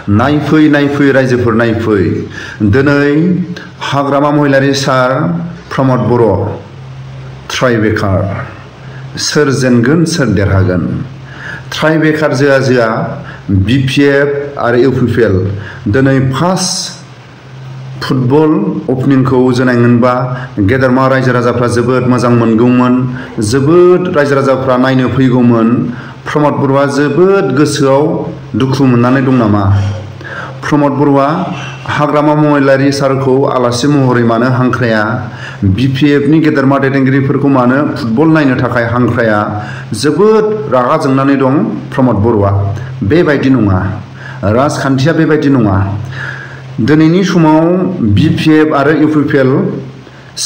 नायफै रायजोफोर नायफै दिनै हाग्रामा महिलारि सार प्रमद बर' ट्राइबेकार सोर जेनगोन सोर देरहागोन ट्राइबेकार जोआ BPF आरो UPPL दिनै फार्स्ट फुटबल ओपनिंखौ जोनायमोनबा गेदेरमा रायजो राजाफ्रा जोबोद मोजां मोनगौमोन जोबोद रायजो राजाफ्रा नायनो फैगौमोन प्रमद बर'आ जोबोद गोसोआव दुखु मोननानै दं नामा प्रमद बर'आ हाग्रामा महिलारि सारखौ आलासि महरै मानो हांख्राया BPF नि गेदेरमा दैदेनगिरिफोरखौ मानो फुटबल नायनो थाखाय हांख्राया जोबोद रागा जोंनानै दं प्रमद बर'आ बेबायदि नङा राजखान्थिया बेबायदि नङा दिनैनि समाव BPF आरो UPPL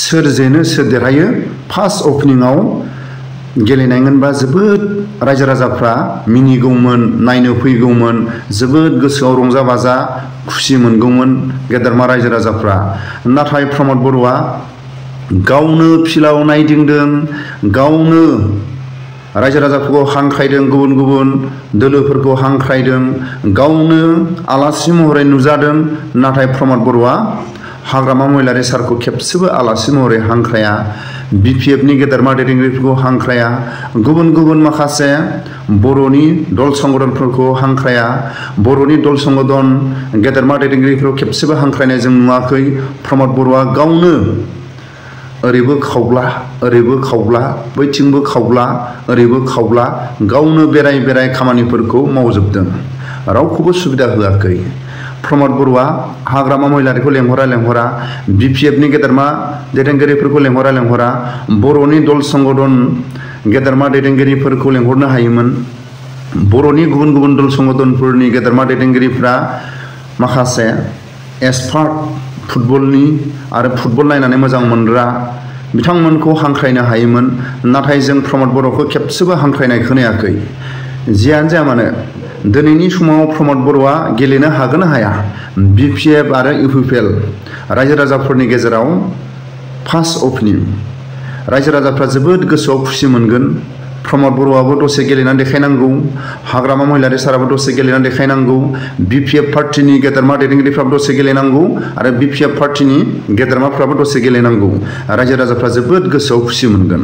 सोर जेनो सोर देरहायो फार्स्ट ओपनिंआव गेलेनायमोनबा जोबोद रायजो राजाफ्रा मिनिगौमोन नायनो फैगौमोन जोबोद गोसोआव रंजा बाजा खुसि मोनगौमोन गेदेरमा रायजो राजाफ्रा नाथाय प्रमद बर'आ गावनो फिल्डआव नायदिंदों गावनो रायजो राजाफोरखौ हांख्रायदों गुबुन गुबुन दोलोफोरखौ हांख्रायदों गावनो आलासि महरै नुजादों नाथाय प्रमद बर'आ हाग्रामा महिलारि सारखौ खेबसेबो आलासि महरै हांख्राया BPF नि गेदेरमा दैदेनगिरिफोरखौ हांख्राया गुबुन गुबुन माखासे बर'नि दल संगठनफोरखौ हांख्राया बर'नि दल संगठन गेदेरमा दैदेनगिरिफोरखौ खेबसेबो हांख्रायनाय जों नुवाखै प्रमद बर'आ गावनो ओरैबो खावब्ला बैथिंबो खावब्ला ओरैबो खावब्ला गावनो बेराय खामानिफोरखौ मावजोबदों रावखौबो सुबिदा होआखै प्रमद बर'आ हाग्रामा महिलारिखौ लेंहरा BPF नि गेदेरमा दैदेनगिरिफोरखौ लेंहरा बर'नि दल संगठन गेदेरमा दैदेनगिरिफोरखौ लेंहरनो हायोमोन बर'नि गुबुन गुबुन दल संगठनफोरनि गेदेरमा दैदेनगिरिफ्रा माखासे एक्सपार्ट फुटबलनि आरो फुटबल नायनानै मोजां मोनग्रा बिथांमोनखौ हांख्रायनो हायोमोन नाथाय जों प्रमद बर'खौ खेबसेबो हांख्रायनाय खोनायाखै जियानो जाया मानो दिनैनि समाव प्रमद बर'आ गेलेनो हागोन ना हाया BPF आरो UPPL रायजो राजाफोरनि गेजेराव फार्स्ट ओपनिं रायजो राजाफ्रा जोबोद गोसोआव खुसि मोनगोन प्रमद बर'आबो दसे गेलेनानै देखायनांगौ हाग्रामा महिलारि साराबो दसे गेलेनानै देखायनांगौ BPF पार्टीनि गेदेरमा दैदेनगिरिफ्राबो दसे गेलेनांगौ आरो BPF पार्टीनि गेदेरमाफ्राबो दसे गेलेनांगौ रायजो राजाफ्रा जोबोद गोसोआव खुसि मोनगोन।